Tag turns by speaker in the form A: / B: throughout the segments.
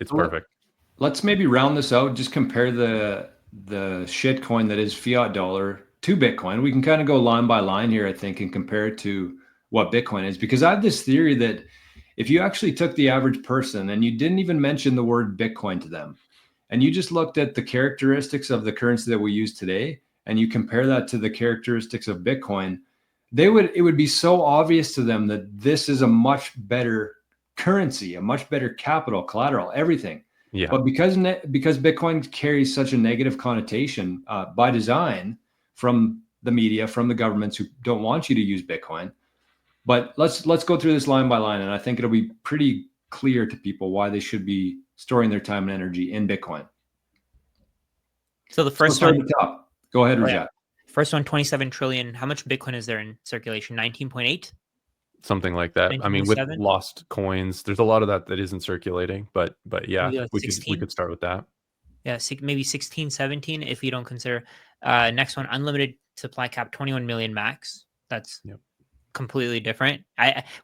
A: it's perfect.
B: Let's maybe round this out. Just compare the shitcoin that is fiat dollar to Bitcoin. We can kind of go line by line here, I think, and compare it to what Bitcoin is. Because I have this theory that if you actually took the average person and you didn't even mention the word Bitcoin to them, and you just looked at the characteristics of the currency that we use today, and you compare that to the characteristics of Bitcoin, it would be so obvious to them that this is a much better currency, a much better capital, collateral, everything.
A: Yeah.
B: But because Bitcoin carries such a negative connotation by design from the media, from the governments who don't want you to use Bitcoin. But let's go through this line by line, and I think it'll be pretty clear to people why they should be storing their time and energy in Bitcoin.
C: So the first one,
B: at the top. Go ahead, Rajat.
C: Yeah. First one, 27 trillion. How much Bitcoin is there in circulation? 19.8?
A: Something like that. I mean, with lost coins, there's a lot of that isn't circulating, but yeah, we could start with that.
C: Yeah, maybe 16, 17 if you don't consider. Next one, unlimited supply cap, 21 million max. That's completely different.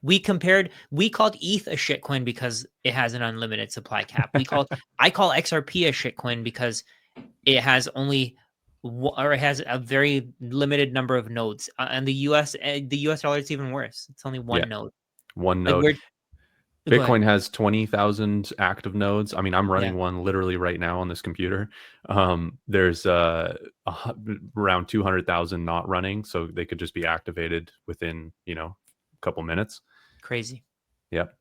C: We called ETH a shitcoin because it has an unlimited supply cap. I call XRP a shitcoin because it has it has a very limited number of nodes. And the US dollar is even worse. It's only one node.
A: One node. Bitcoin has 20,000 active nodes. I mean, I'm running one literally right now on this computer. There's around 200,000 not running, so they could just be activated within, a couple minutes.
C: Crazy.
A: Yep.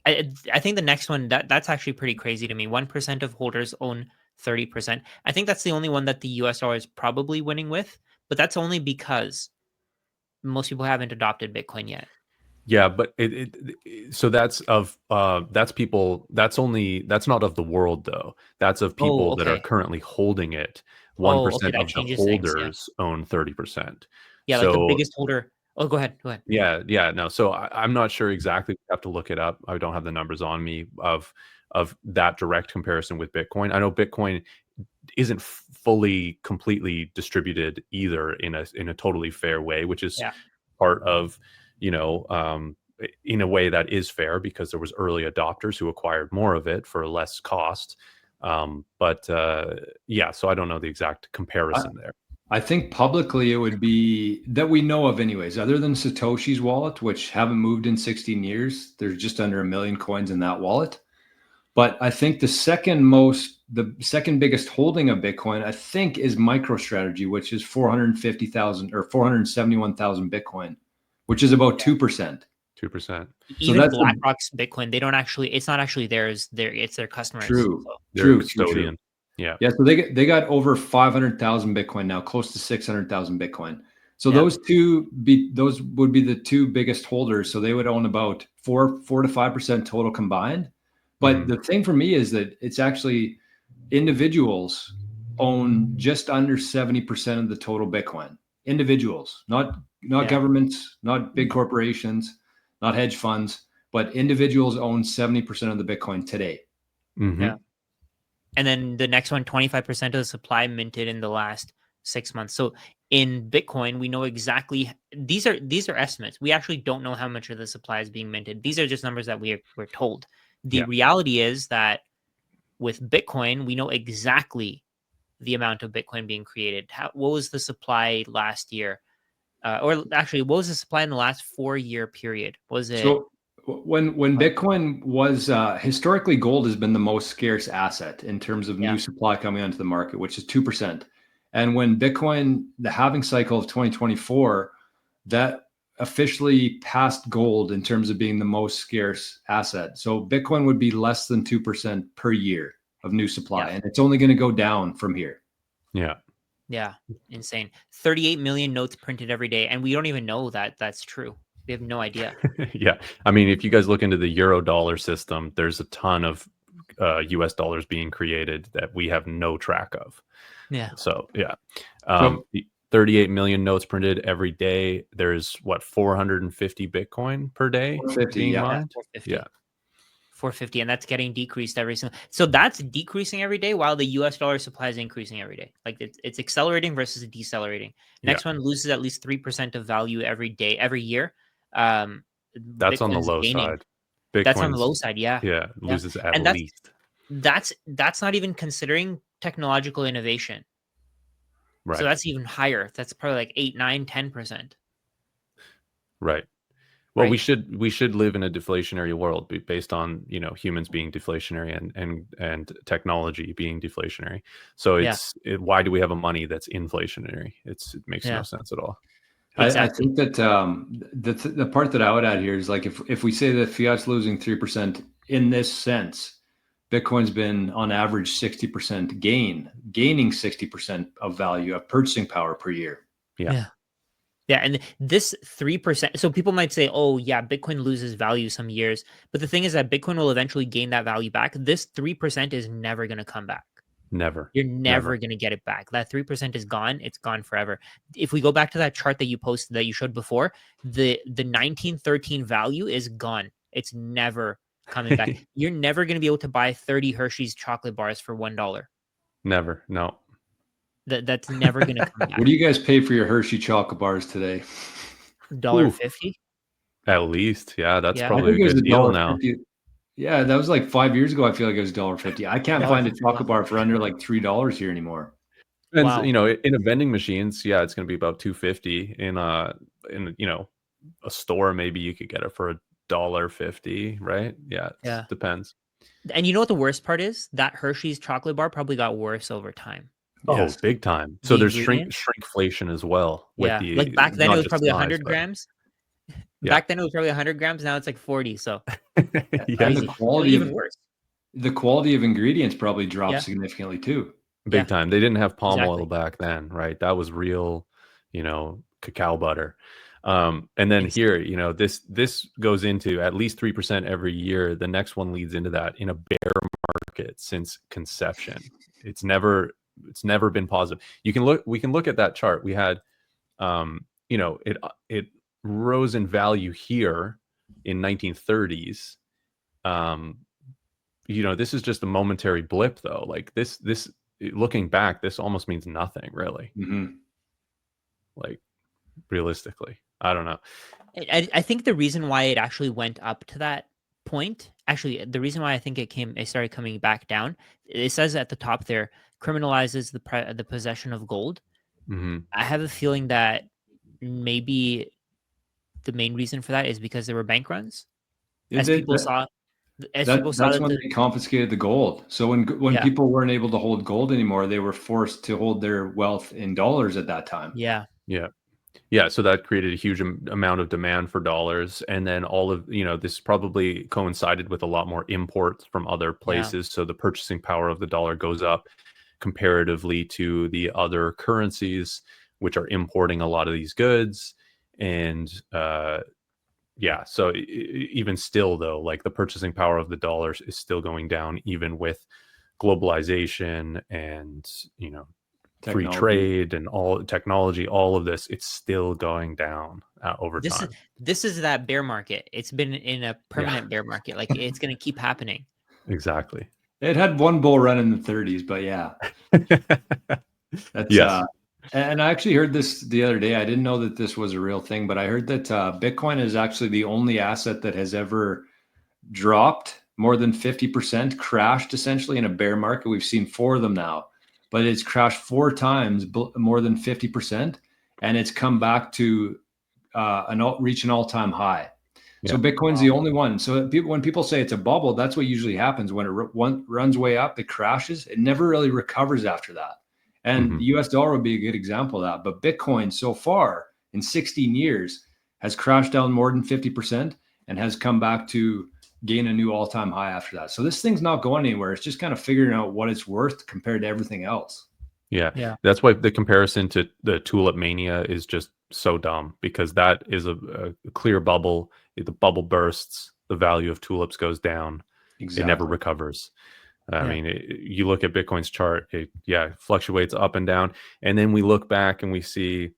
C: I think the next one, that's actually pretty crazy to me. 1% of holders own 30%. I think that's the only one that the US dollar is probably winning with, but that's only because most people haven't adopted Bitcoin yet.
A: Yeah, but so that's people. That's not of the world though. That's of people that are currently holding it. 1% of the holders own 30%.
C: Yeah,
A: so,
C: like the biggest holder. Oh, go ahead.
A: Yeah, no. So I'm not sure exactly. We have to look it up. I don't have the numbers on me of that direct comparison with Bitcoin. I know Bitcoin isn't fully, completely distributed either in a totally fair way, which is part of, in a way that is fair because there was early adopters who acquired more of it for less cost. So I don't know the exact comparison there.
B: I think publicly it would be that we know of anyways, other than Satoshi's wallet, which haven't moved in 16 years. There's just under 1 million coins in that wallet. But I think the second biggest holding of Bitcoin, I think, is MicroStrategy, which is 450,000 or 471,000 Bitcoin, which is about 2%.
A: 2%.
C: Even BlackRock's Bitcoin, it's not actually theirs. It's their customers.
B: True.
A: So. They're custodian. Yeah.
B: So they got over 500,000 Bitcoin now, close to 600,000 Bitcoin. So those would be the two biggest holders. So they would own about 4 to 5% total combined. But the thing for me is that it's actually individuals own just under 70% of the total Bitcoin. Individuals, not governments, not big corporations, not hedge funds, but individuals own 70% of the Bitcoin today.
A: Mm-hmm.
C: Yeah. And then the next one, 25% of the supply minted in the last 6 months. So in Bitcoin, we know exactly, these are estimates. We actually don't know how much of the supply is being minted. These are just numbers that we're told. The reality is that with Bitcoin, we know exactly the amount of Bitcoin being created. What was the supply last year? Or actually, what was the supply in the last 4-year period? Was it...
B: So when Bitcoin was, historically, gold has been the most scarce asset in terms of new supply coming onto the market, which is 2%. And when Bitcoin, the halving cycle of 2024, that officially passed gold in terms of being the most scarce asset. So Bitcoin would be less than 2% per year of new supply, and it's only going to go down from here.
C: Yeah, insane. 38 million notes printed every day, and we don't even know that that's true. We have no idea.
A: Yeah, I mean, if you guys look into the euro dollar system, there's a ton of US dollars being created that we have no track of.
C: Yeah.
A: So 38 million notes printed every day. There's 450 Bitcoin per day.
B: 450,
A: mined?
C: 450, and that's getting decreased every single. So that's decreasing every day while the US dollar supply is increasing every day. Like it's accelerating versus decelerating. Next one loses at least 3% of value every year.
A: That's on the low side.
C: That's on the low side. Yeah.
A: Loses at
C: and
A: least.
C: that's not even considering technological innovation.
A: Right.
C: So that's even higher. That's probably like 8, 9, 10%.
A: Right. Well,
C: Right?
A: we should live in a deflationary world based on, humans being deflationary and technology being deflationary. So
C: Yeah.
A: why do we have a money that's inflationary? It makes no
C: Yeah.
A: sense at all.
B: I
C: Exactly.
B: think that the part that I would add here is like if we say that fiat's losing 3% in this sense, Bitcoin's been on average 60% gaining 60% of value of purchasing power per year.
A: Yeah.
C: Yeah. Yeah, and this 3%. So people might say, "Oh, yeah, Bitcoin loses value some years," but the thing is that Bitcoin will eventually gain that value back. This 3% is never going to come back.
A: Never.
C: You're never going to get it back. That 3% is gone. It's gone forever. If we go back to that chart that you posted that you showed before, the 1913 value is gone. It's never coming back. You're never going to be able to buy 30 Hershey's chocolate bars for $1.
A: Never. No.
C: That's never going to come back.
B: What do you guys pay for your Hershey chocolate bars today?
C: $1.50.
A: At least, yeah, that's
C: Yeah.
B: I
A: probably a
B: think it was
A: good deal now.
B: $1.50. Yeah, that was like 5 years ago. I feel like it was $1.50. I can't find a
C: $1.50.
B: chocolate bar for under like $3 here anymore.
A: And
C: Wow.
A: in a vending machines, yeah, it's going to be about $2.50. In a store, maybe you could get it for $1.50, right? Yeah,
C: Yeah.
A: depends.
C: And you know what the worst part is? That Hershey's chocolate bar probably got worse over time.
A: Oh,
B: Yes.
A: big time. So
C: The
A: there's
C: ingredients?
A: shrinkflation as well with
C: Yeah. Like back then it
A: not
C: was
A: just
C: probably
A: size,
C: 100
A: but
C: grams.
A: yeah.
C: Back then it was probably 100 grams. Now it's like 40. So
B: And
A: Yeah,
C: crazy.
B: the
C: So even worse.
B: quality of ingredients probably dropped
C: Yeah.
B: significantly too.
A: big
C: Yeah.
A: time. They didn't have palm oil
C: Exactly.
A: back then, right? That was real, cacao butter. And then
C: Ex-
A: here, this goes into at least 3% every year. The next one leads into that in a bear market since conception. It's never been positive. We can look at that chart. We had, it rose in value here in 1930s. This is just a momentary blip though. Like this looking back, this almost means nothing really.
B: Mm-hmm.
A: Like realistically, I don't know.
C: I think the reason why it actually went up to that point, actually, the reason why I think it started coming back down, it says at the top there, criminalizes the possession of gold.
A: Mm-hmm.
C: I have a feeling that maybe the main reason for that is because there were bank runs. As people saw
B: That's
C: that
B: when they confiscated the gold. So when
C: Yeah.
B: people weren't able to hold gold anymore, they were forced to hold their wealth in dollars at that time.
C: Yeah.
A: Yeah, so that created a huge amount of demand for dollars, and then all of this probably coincided with a lot more imports from other places. So the purchasing power of the dollar goes up comparatively to the other currencies, which are importing a lot of these goods. And yeah, so even still, though, like the purchasing power of the dollars is still going down, even with globalization and free trade and all technology, all of this, it's still going down over time.
C: This is that bear market. It's been in a permanent bear market. Like it's going to keep happening.
A: Exactly.
B: It had one bull run in the 30s, but yeah. That's
A: yes.
B: And I actually heard this the other day. I didn't know that this was a real thing, but I heard that Bitcoin is actually the only asset that has ever dropped more than 50%, crashed essentially in a bear market. We've seen 4 of them now, but it's crashed 4 times more than 50%, and it's come back to reach an all-time high. So Bitcoin's the only one. So when people say it's a bubble, that's what usually happens. When it runs way up, it crashes. It never really recovers after that. And the US dollar would be a good example of that. But Bitcoin so far in 16 years has crashed down more than 50% and has come back to gain a new all-time high after that. So this thing's not going anywhere. It's just kind of figuring out what it's worth compared to everything else.
A: Yeah. That's why the comparison to the tulip mania is just so dumb, because that is a clear bubble. The bubble bursts, the value of tulips goes down.
B: Exactly.
A: It never recovers. I mean, you look at Bitcoin's chart, it fluctuates up and down. And then we look back and we see,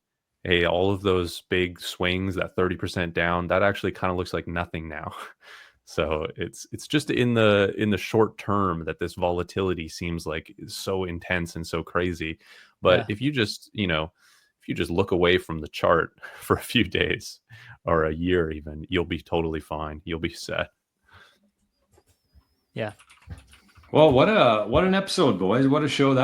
A: hey, all of those big swings, that 30% down, that actually kind of looks like nothing now. So it's just in the short term that this volatility seems like is so intense and so crazy. But if you just, look away from the chart for a few days or a year even, you'll be totally fine. You'll be set.
C: Yeah.
B: Well, what an episode, boys. What a show that